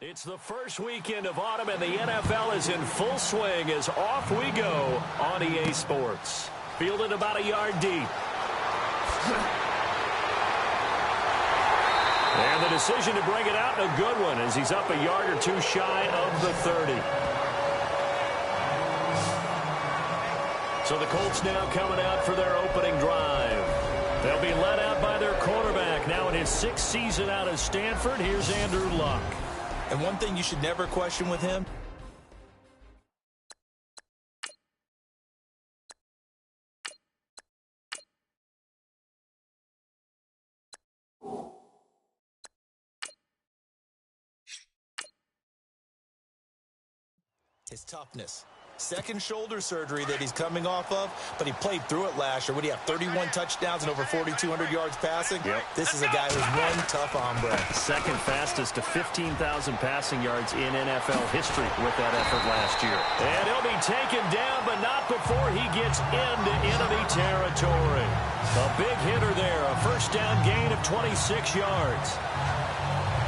It's the first weekend of autumn, and the NFL is in full swing as off we go on EA Sports. Fielded about a yard deep. And the decision to bring it out, a good one, as he's up a yard or two shy of the 30. So the Colts now coming out for their opening drive. They'll be led out by their quarterback, now in his 6th season out of Stanford. Here's Andrew Luck. And one thing you should never question with him, his toughness. Second shoulder surgery that he's coming off of, but he played through it last year. What do you have, 31 touchdowns and over 4,200 yards passing? Yep. This is a guy who's one tough hombre. Second fastest to 15,000 passing yards in NFL history with that effort last year. And he'll be taken down, but not before he gets into enemy territory. A big hitter there, a first down gain of 26 yards.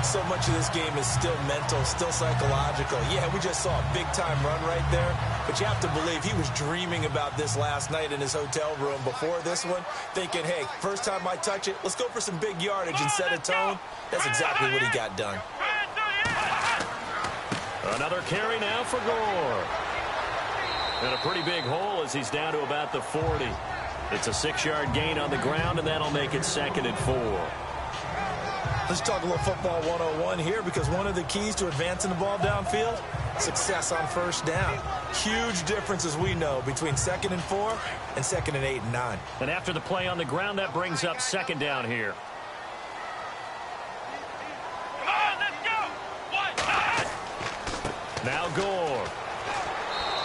So much of this game is still mental, still psychological. Yeah, we just saw a big-time run right there, but you have to believe he was dreaming about this last night in his hotel room before this one, thinking, hey, first time I touch it, let's go for some big yardage and set a tone. That's exactly what he got done. Another carry now for Gore. And a pretty big hole as he's down to about the 40. It's a 6-yard gain on the ground, and that'll make it 2nd and 4. Let's talk a little football 101 here, because one of the keys to advancing the ball downfield, success on first down. Huge difference, as we know, between 2nd and 4 and 2nd and 8 and 9. And after the play on the ground, that brings up 2nd down here. Come on, let's go! Now Gore.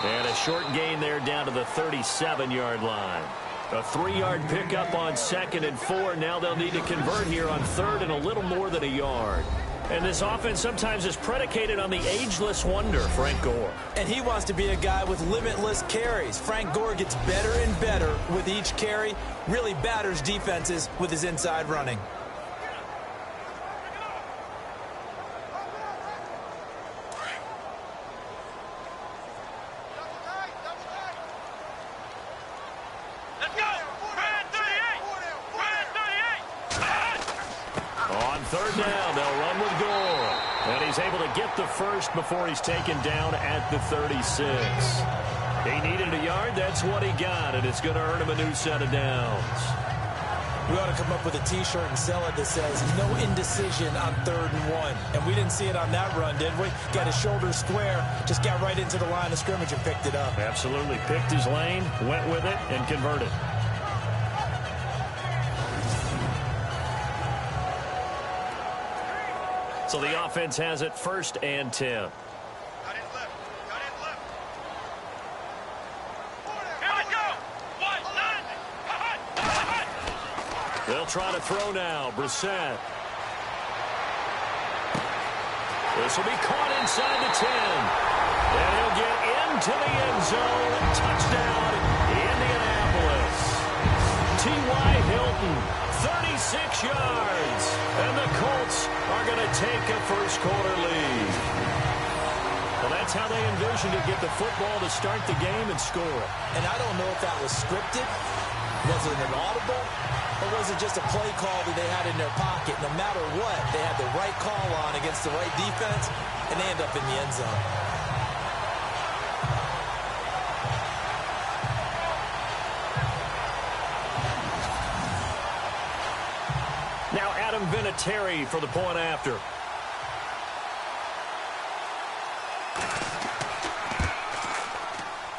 And a short gain there down to the 37-yard line. A 3-yard pickup on 2nd and 4. Now they'll need to convert here on 3rd and a little more than a yard. And this offense sometimes is predicated on the ageless wonder, Frank Gore. And he wants to be a guy with limitless carries. Frank Gore gets better and better with each carry. Really batters defenses with his inside running. The first before he's taken down at the 36. He needed a yard. That's what he got, and it's going to earn him a new set of downs. We ought to come up with a T-shirt and sell it that says, no indecision on 3rd and 1. And we didn't see it on that run, did we? Got his shoulders square, just got right into the line of scrimmage and picked it up. Absolutely. Picked his lane, went with it, and converted. So the offense has it 1st and 10. Got it left. Here we go. 1, 9. They'll try to throw now. Brissett. This will be caught inside the 10. And he'll get into the end zone. Touchdown, Indianapolis. T.Y. Hilton, 36 yards. And the Colts are going to take a first-quarter lead. Well, that's how they envisioned to get the football to start the game and score it. And I don't know if that was scripted. Was it an audible? Or was it just a play call that they had in their pocket? No matter what, they had the right call on against the right defense, and they end up in the end zone. Now Adam Vinatieri for the point after.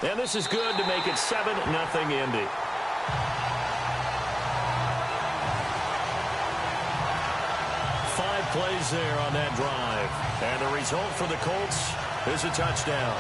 And this is good to make it 7-0 Indy. Five plays there on that drive. And the result for the Colts is a touchdown.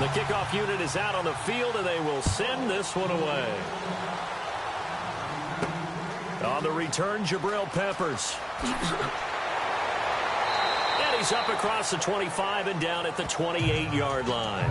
The kickoff unit is out on the field, and they will send this one away. On the return, Jabril Peppers. And he's up across the 25 and down at the 28-yard line.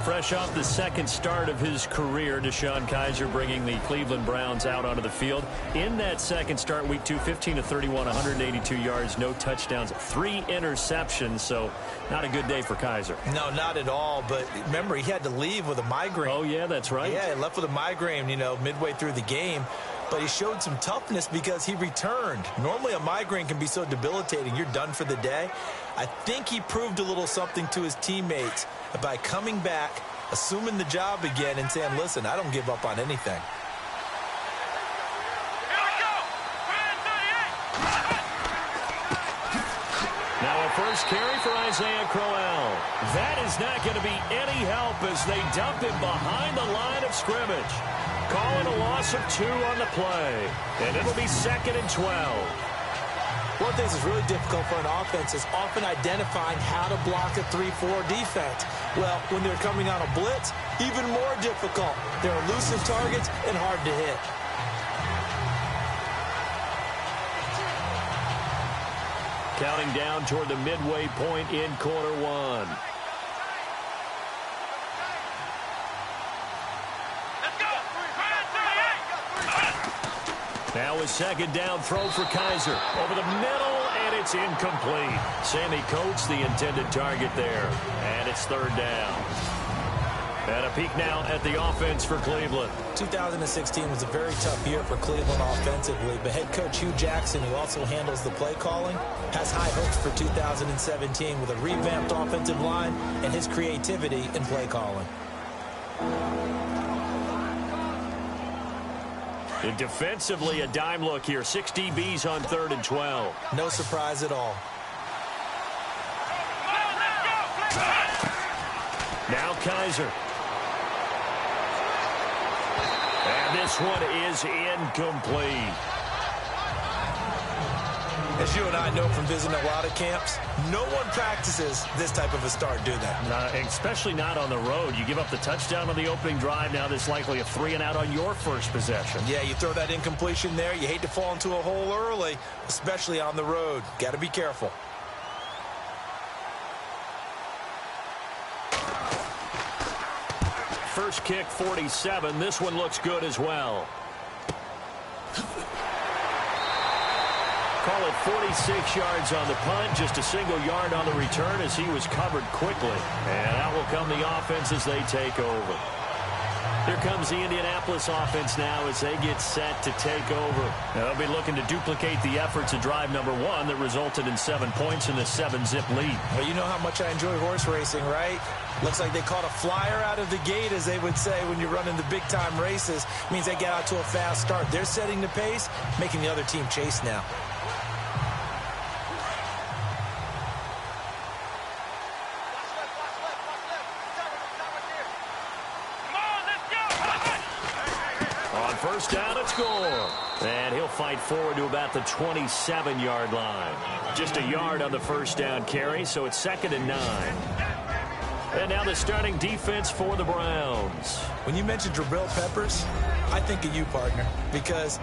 Fresh off the second start of his career, DeShone Kizer bringing the Cleveland Browns out onto the field. In that second start, week 2, 15 of 31, 182 yards, no touchdowns, 3 interceptions. So not a good day for Kizer. No, not at all. But remember, he had to leave with a migraine. Oh, yeah, that's right. Yeah, he left with a migraine, midway through the game. But he showed some toughness because he returned. Normally a migraine can be so debilitating. You're done for the day. I think he proved a little something to his teammates by coming back, assuming the job again, and saying, listen, I don't give up on anything. Here we go. Now a first carry for Isaiah Crowell. That is not going to be any help as they dump him behind the line of scrimmage. Calling a loss of 2 on the play. And it'll be 2nd and 12. One of the things that's really difficult for an offense is often identifying how to block a 3-4 defense. Well, when they're coming on a blitz, even more difficult. They're elusive targets and hard to hit. Counting down toward the midway point in quarter 1. Now a second down throw for Kizer. Over the middle, and it's incomplete. Sammy Coates, the intended target there. And it's 3rd down. And a peek now at the offense for Cleveland. 2016 was a very tough year for Cleveland offensively, but head coach Hugh Jackson, who also handles the play calling, has high hopes for 2017 with a revamped offensive line and his creativity in play calling. And defensively, a dime look here. 6 DBs on 3rd and 12. No surprise at all. Now Kizer. And this one is incomplete. As you and I know from visiting a lot of camps, no one practices this type of a start, do they? Especially not on the road. You give up the touchdown on the opening drive. Now there's likely a 3-and-out on your first possession. Yeah, you throw that incompletion there. You hate to fall into a hole early, especially on the road. Got to be careful. First kick, 47. This one looks good as well. Call it 46 yards on the punt, just a single yard on the return as he was covered quickly. And out will come the offense as they take over. Here comes the Indianapolis offense now as they get set to take over. Now they'll be looking to duplicate the efforts of drive number 1 that resulted in 7 points in the 7-zip lead. Well, you know how much I enjoy horse racing, right? Looks like they caught a flyer out of the gate, as they would say when you're running the big-time races. It means they get out to a fast start. They're setting the pace, making the other team chase now. First down, it's Gore. And he'll fight forward to about the 27-yard line. Just a yard on the first down carry, so it's 2nd and 9. And now the starting defense for the Browns. When you mention Jabril Peppers, I think of you, partner, because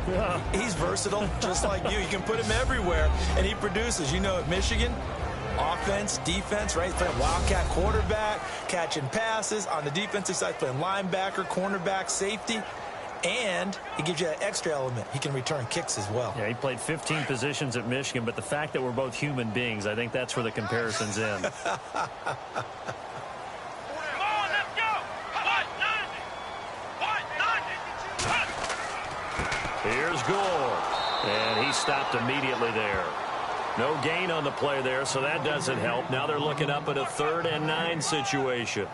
he's versatile, just like you. You can put him everywhere, and he produces. You know, at Michigan, offense, defense, right? He's playing wildcat quarterback, catching passes. On the defensive side, playing linebacker, cornerback, safety. And he gives you that extra element. He can return kicks as well. Yeah, he played 15 positions at Michigan, but the fact that we're both human beings, I think that's where the comparison's in. Here's Gore. And he stopped immediately there. No gain on the play there, so that doesn't help. Now they're looking up at a 3rd and 9 situation.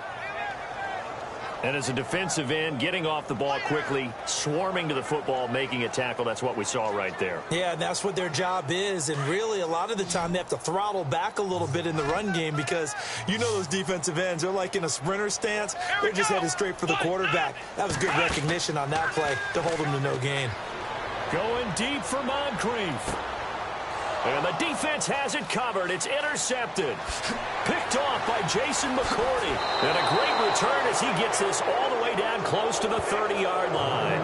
And as a defensive end, getting off the ball quickly, swarming to the football, making a tackle, that's what we saw right there. Yeah, and that's what their job is. And really, a lot of the time, they have to throttle back a little bit in the run game because you know those defensive ends, they're like in a sprinter stance. They're just headed straight for the quarterback. That was good recognition on that play to hold them to no gain. Going deep for Moncrief. And the defense has it covered. It's intercepted. Picked off by Jason McCourty. And a great return as he gets this all the way down close to the 30-yard line.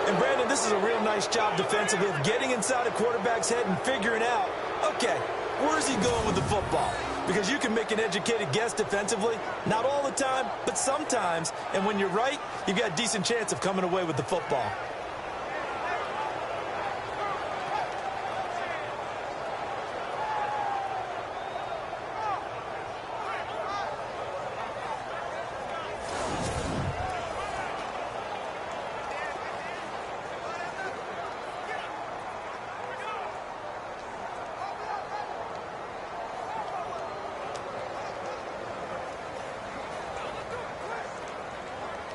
And, Brandon, this is a real nice job defensively of getting inside a quarterback's head and figuring out, okay, where's he going with the football? Because you can make an educated guess defensively. Not all the time, but sometimes. And when you're right, you've got a decent chance of coming away with the football.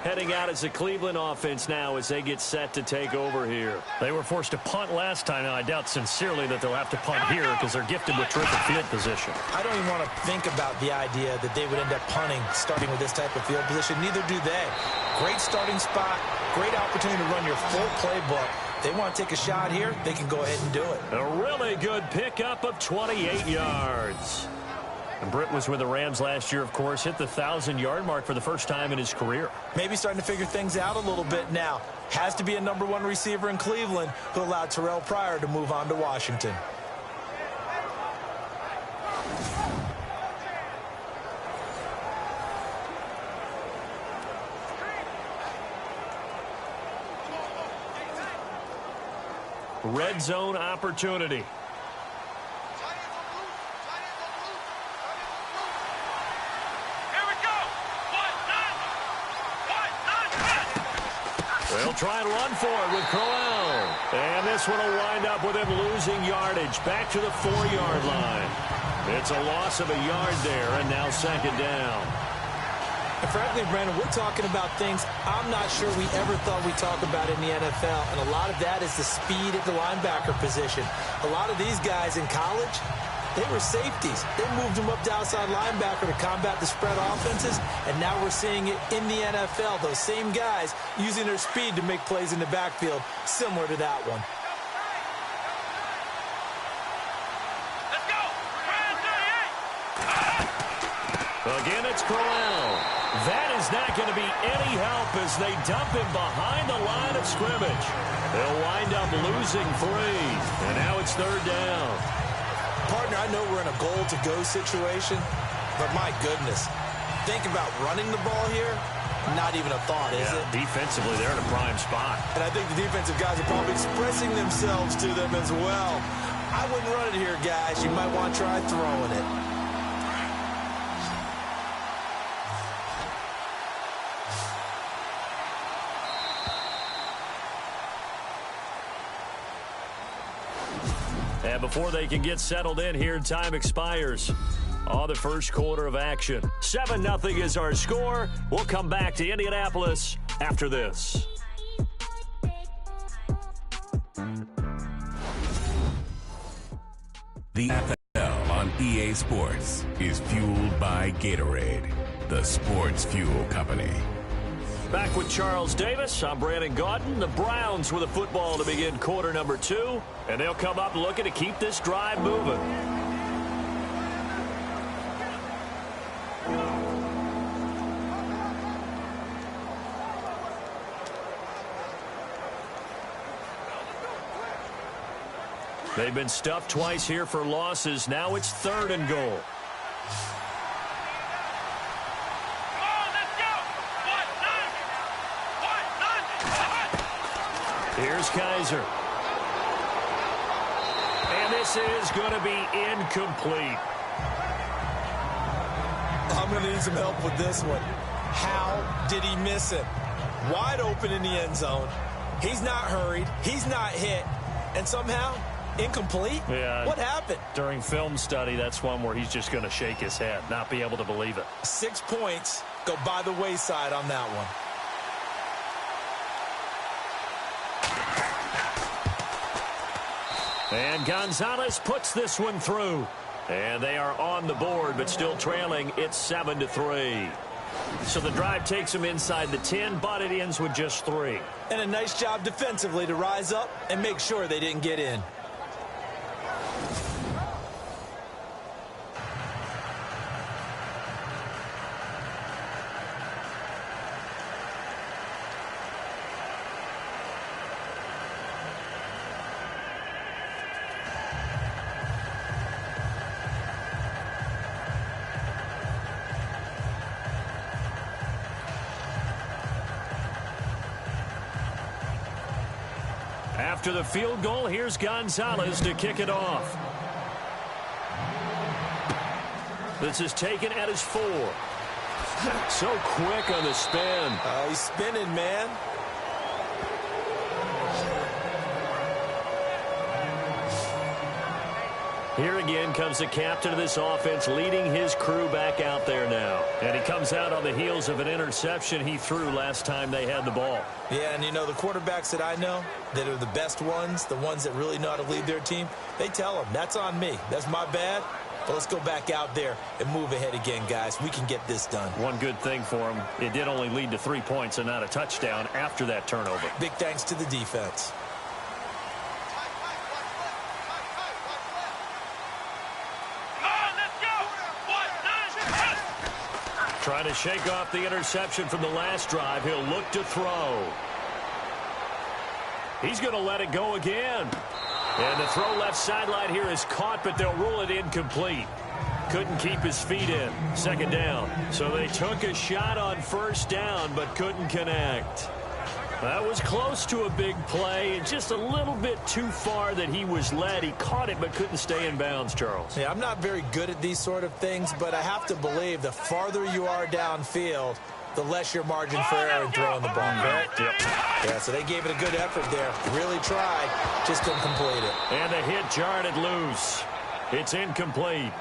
Heading out as a Cleveland offense now as they get set to take over here. They were forced to punt last time. Now, I doubt sincerely that they'll have to punt here because they're gifted with terrific field position. I don't even want to think about the idea that they would end up punting starting with this type of field position. Neither do they. Great starting spot, great opportunity to run your full playbook. They want to take a shot here, they can go ahead and do it. A really good pickup of 28 yards. And Britt was with the Rams last year, of course, hit the 1,000-yard mark for the first time in his career. Maybe starting to figure things out a little bit now. Has to be a #1 receiver in Cleveland who allowed Terrell Pryor to move on to Washington. Red zone opportunity. They'll try and run for it with Crowell. And this one will wind up with him losing yardage back to the 4-yard line. It's a loss of a yard there, and now second down. And frankly, Brandon, we're talking about things I'm not sure we ever thought we'd talk about in the NFL. And a lot of that is the speed at the linebacker position. A lot of these guys in college, they were safeties. They moved them up to outside linebacker to combat the spread offenses, and now we're seeing it in the NFL. Those same guys using their speed to make plays in the backfield, similar to that one. Let's go! 38! Again, it's Crowell. That is not going to be any help as they dump him behind the line of scrimmage. They'll wind up losing 3, and now it's third down. Partner, I know we're in a goal-to-go situation, but my goodness, think about running the ball here, not even a thought, is it? Defensively, they're in a prime spot. And I think the defensive guys are probably expressing themselves to them as well. I wouldn't run it here, guys. You might want to try throwing it. And before they can get settled in here, time expires on the first quarter of action. 7-0 is our score. We'll come back to Indianapolis after this. The NFL on EA Sports is fueled by Gatorade, the sports fuel company. Back with Charles Davis. I'm Brandon Gaudin. The Browns with a football to begin quarter number 2. And they'll come up looking to keep this drive moving. They've been stuffed twice here for losses. Now it's 3rd and goal. Here's Kaiser. And this is going to be incomplete. I'm going to need some help with this one. How did he miss it? Wide open in the end zone. He's not hurried. He's not hit. And somehow, incomplete? Yeah. What happened? During film study, that's one where he's just going to shake his head, not be able to believe it. 6 points go by the wayside on that one. And Gonzalez puts this one through. And they are on the board, but still trailing. It's 7-3. So the drive takes them inside the 10, but it ends with just 3. And a nice job defensively to rise up and make sure they didn't get in. After the field goal, here's Gonzalez to kick it off. This is taken at his 4. So quick on the spin. He's spinning, man. Here again comes the captain of this offense, leading his crew back out there now. And he comes out on the heels of an interception he threw last time they had the ball. Yeah, and you know, the quarterbacks that I know that are the best ones, the ones that really know how to lead their team, they tell them, that's on me. That's my bad. But let's go back out there and move ahead again, guys. We can get this done. One good thing for him, it did only lead to 3 points and not a touchdown after that turnover. Big thanks to the defense. Trying to shake off the interception from the last drive. He'll look to throw. He's going to let it go again. And the throw left sideline here is caught, but they'll rule it incomplete. Couldn't keep his feet in. Second down. So they took a shot on first down, but couldn't connect. That was close to a big play, and just a little bit too far that he was led. He caught it but couldn't stay in bounds, Charles. Yeah, I'm not very good at these sort of things, but I have to believe the farther you are downfield, the less your margin for error in throwing the ball, correct? Yep. Yeah, so they gave it a good effort there. Really tried, just couldn't complete it. And the hit jarred it loose. It's incomplete.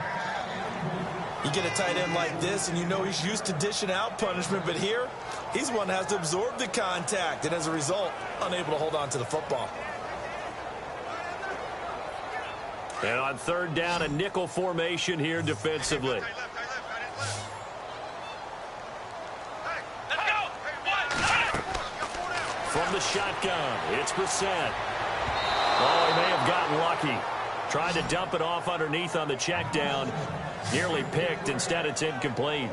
You get a tight end like this, and you know he's used to dishing out punishment, but here, he's one that has to absorb the contact, and as a result, unable to hold on to the football. And on third down, a nickel formation here defensively. From the shotgun, it's Brissett. Oh, he may have gotten lucky. Tried to dump it off underneath on the check down. Nearly picked. Instead, it's incomplete.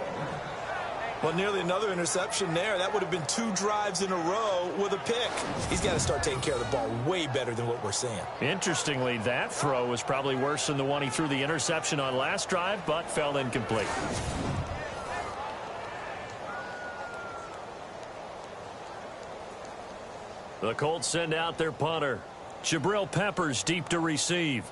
Well, nearly another interception there. That would have been 2 drives in a row with a pick. He's got to start taking care of the ball way better than what we're seeing. Interestingly, that throw was probably worse than the one he threw the interception on last drive, but fell incomplete. The Colts send out their punter. Jabril Peppers deep to receive.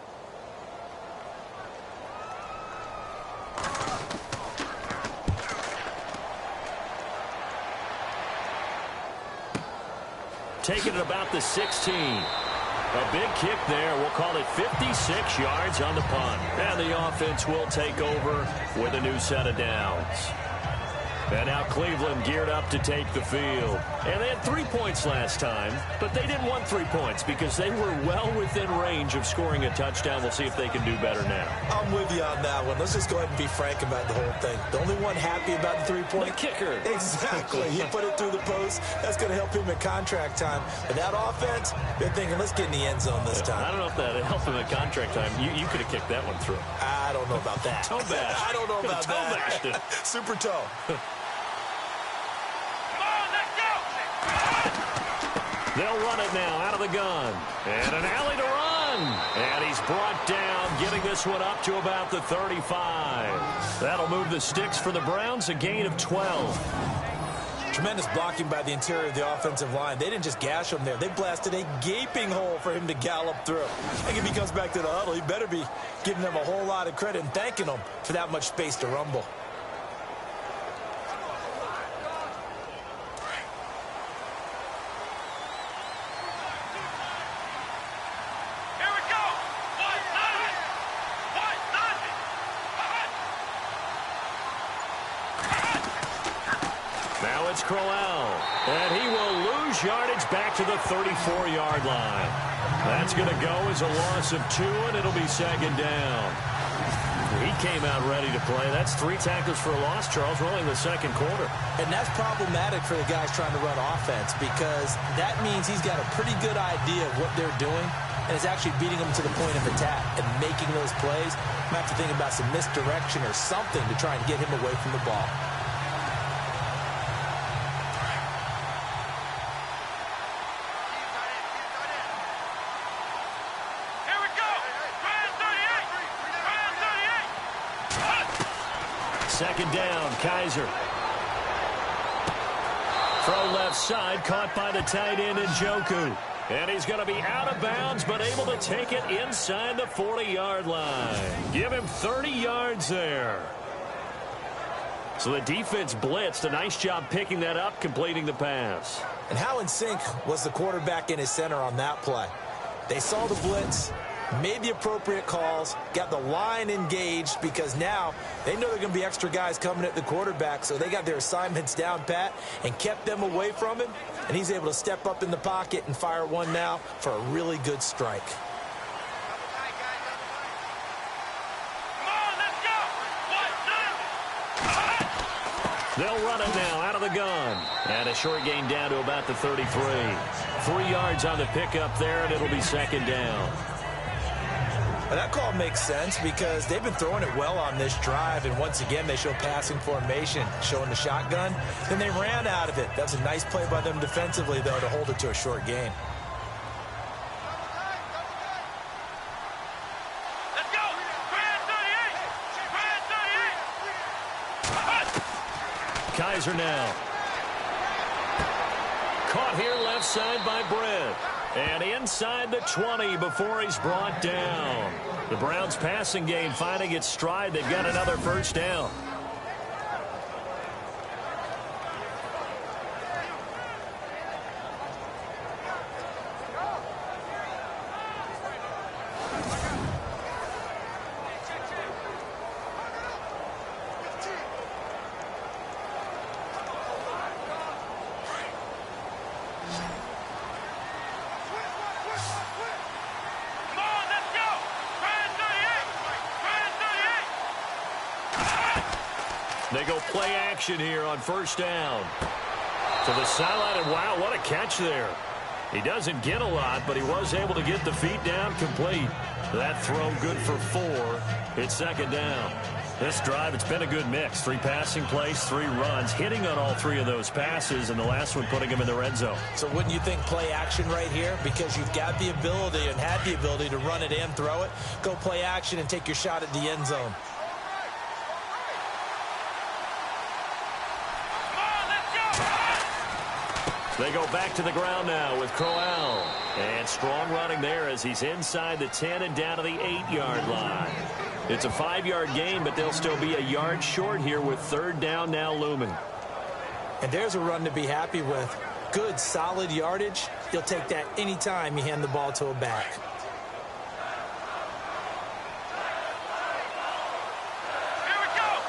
Taking it about the 16. A big kick there. We'll call it 56 yards on the punt. And the offense will take over with a new set of downs. And now Cleveland geared up to take the field. And they had 3 points last time, but they didn't want 3 points because they were well within range of scoring a touchdown. We'll see if they can do better now. I'm with you on that one. Let's just go ahead and be frank about the whole thing. The only one happy about the 3-point? The kicker. Exactly. He put it through the post. That's going to help him at contract time. But that offense, they're thinking, let's get in the end zone this time. I don't know if that helped him at contract time. You could have kicked that one through. I don't know about that. Toe bash. I don't know about toe that. bashed it. Super toe. They'll run it now out of the gun. And an alley to run. And he's brought down, getting this one up to about the 35. That'll move the sticks for the Browns, a gain of 12. Tremendous blocking by the interior of the offensive line. They didn't just gash him there. They blasted a gaping hole for him to gallop through. I think if he comes back to the huddle, he better be giving them a whole lot of credit and thanking them for that much space to rumble. Crowell, and he will lose yardage back to the 34-yard line. That's going to go as a loss of 2, and it'll be second down. He came out ready to play. That's 3 tackles for a loss, Charles, rolling the second quarter. And that's problematic for the guys trying to run offense because that means he's got a pretty good idea of what they're doing, and it's actually beating them to the point of attack and making those plays. I'm going to have to think about some misdirection or something to try and get him away from the ball. Second down, Kaiser. Throw left side, caught by the tight end, Njoku. And he's going to be out of bounds, but able to take it inside the 40-yard line. Give him 30 yards there. So the defense blitzed. A nice job picking that up, completing the pass. And how in sync was the quarterback and his center on that play? They saw the blitz, made the appropriate calls, got the line engaged, because now they know they're going to be extra guys coming at the quarterback, so they got their assignments down pat and kept them away from him, and he's able to step up in the pocket and fire one now for a really good strike. They'll run it now out of the gun. And a short gain down to about the 33. 3 yards on the pickup there, and it'll be second down. Well, that call makes sense because they've been throwing it well on this drive, and once again they show passing formation, showing the shotgun. Then they ran out of it. That's a nice play by them defensively, though, to hold it to a short gain. Kaiser now. Caught here left side by Brett. And inside the 20 before he's brought down. The Browns passing game finding its stride. They've got another first down. They go play action here on first down. To the sideline, and wow, what a catch there. He doesn't get a lot, but he was able to get the feet down complete. That throw good for 4. It's second down. This drive, it's been a good mix. 3 passing plays, 3 runs, hitting on all 3 of those passes, and the last one putting him in the red zone. So wouldn't you think play action right here? Because you've got the ability and had the ability to run it and throw it. Go play action and take your shot at the end zone. They go back to the ground now with Crowell. And strong running there as he's inside the 10 and down to the 8-yard line. It's a 5-yard gain, but they'll still be a yard short here with third down now looming. And there's a run to be happy with. Good, solid yardage. You'll take that anytime you hand the ball to a back. Here we go.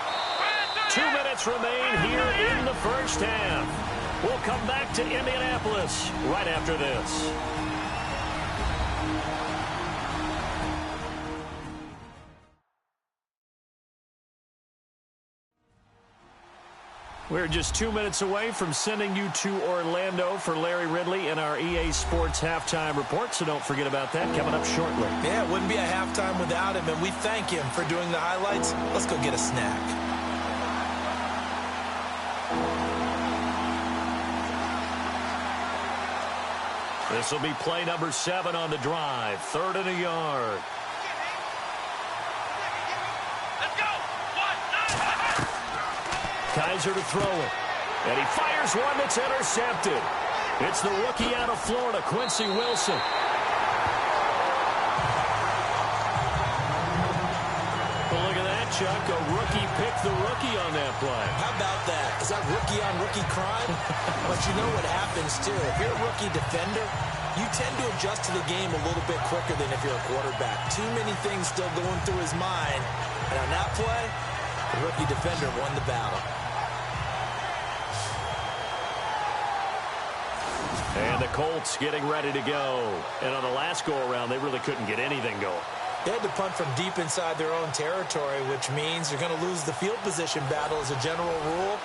2 minutes remain here in the first half. We'll come back to Indianapolis right after this. We're just 2 minutes away from sending you to Orlando for Larry Ridley and our EA Sports Halftime Report, so don't forget about that coming up shortly. Yeah, it wouldn't be a halftime without him, and we thank him for doing the highlights. Let's go get a snack. This will be play number 7 on the drive. 3rd and a yard. Let's go. Kaiser to throw it. And he fires one that's intercepted. It's the rookie out of Florida, Quincy Wilson. Well, look at that, Chuck. A rookie picked the rookie on that play. How about that? Is that rookie-on-rookie crime? But you know what happens, too. If you're a rookie defender, you tend to adjust to the game a little bit quicker than if you're a quarterback. Too many things still going through his mind. And on that play, the rookie defender won the battle. And the Colts getting ready to go. And on the last go-around, they really couldn't get anything going. They had to punt from deep inside their own territory, which means you're going to lose the field position battle as a general rule.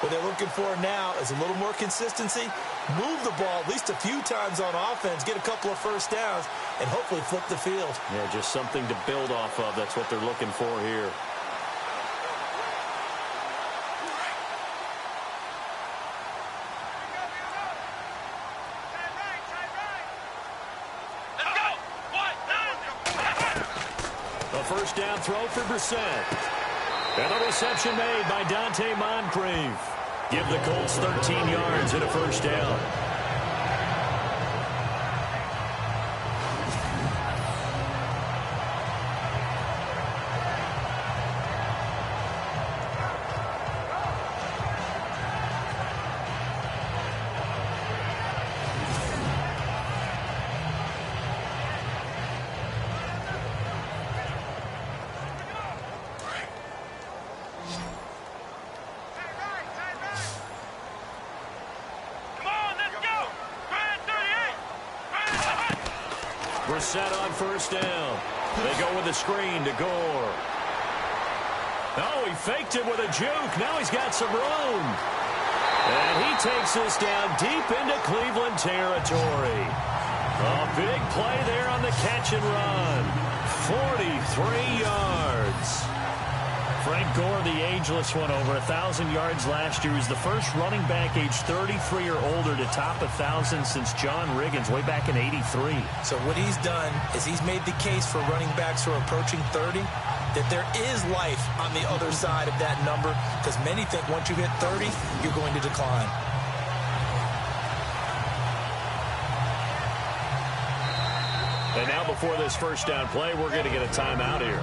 What they're looking for now is a little more consistency, move the ball at least a few times on offense, get a couple of first downs, and hopefully flip the field. Yeah, just something to build off of. That's what they're looking for here. First down throw for Brissett. And a reception made by Dante Moncrief. Give the Colts 13 yards and a first down. Brissett on first down. They go with a screen to Gore. Oh, he faked it with a juke. Now he's got some room. And he takes this down deep into Cleveland territory. A big play there on the catch and run. 43 yards. Frank Gore, the ageless one, over 1,000 yards last year. He's the first running back age 33 or older to top 1,000 since John Riggins way back in '83. So what he's done is he's made the case for running backs who are approaching 30 that there is life on the other side of that number, because many think once you hit 30, you're going to decline. And now before this first down play, we're going to get a timeout here,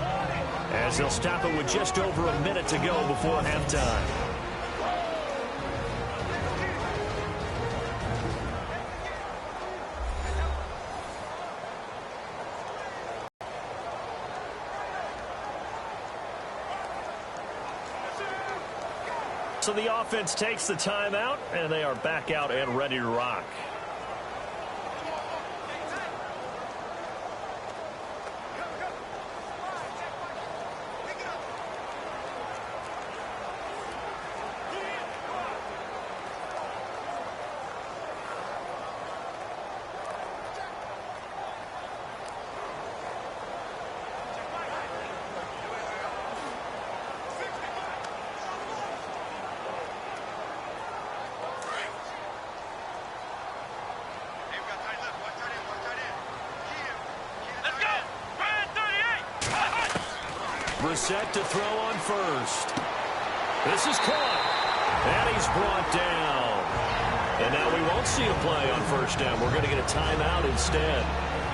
as they'll stop it with just over a minute to go before halftime. So the offense takes the timeout, and they are back out and ready to rock. Brissett to throw on first. This is caught. And he's brought down. And now we won't see a play on first down. We're going to get a timeout instead,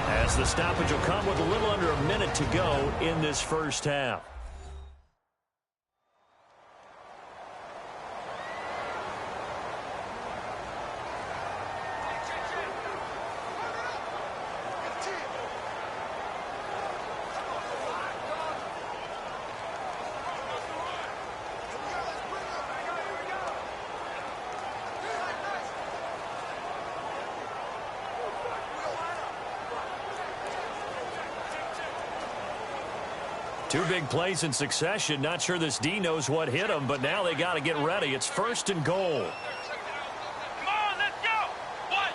as the stoppage will come with a little under a minute to go in this first half. Two big plays in succession. Not sure this D knows what hit him, but now they got to get ready. It's first and goal. Come on, let's go. What?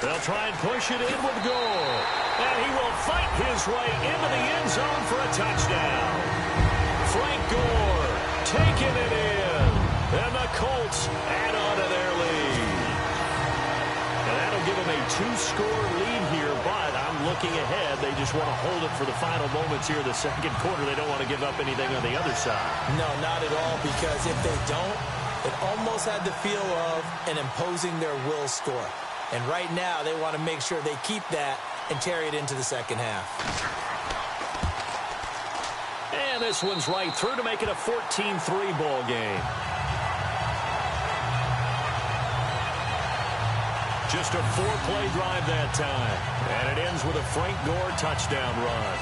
They'll try and push it in with Gore. And he will fight his way into the end zone for a touchdown. Frank Gore taking it in. And the Colts add on to their lead. And that'll give them a 2-score lead here, but I'm looking ahead. They just want to hold it for the final moments here in the second quarter. They don't want to give up anything on the other side. No, not at all, because if they don't, it almost had the feel of an imposing their will score. And right now, they want to make sure they keep that and carry it into the second half. And this one's right through to make it a 14-3 ball game. Just a 4-play drive that time. And it ends with a Frank Gore touchdown run.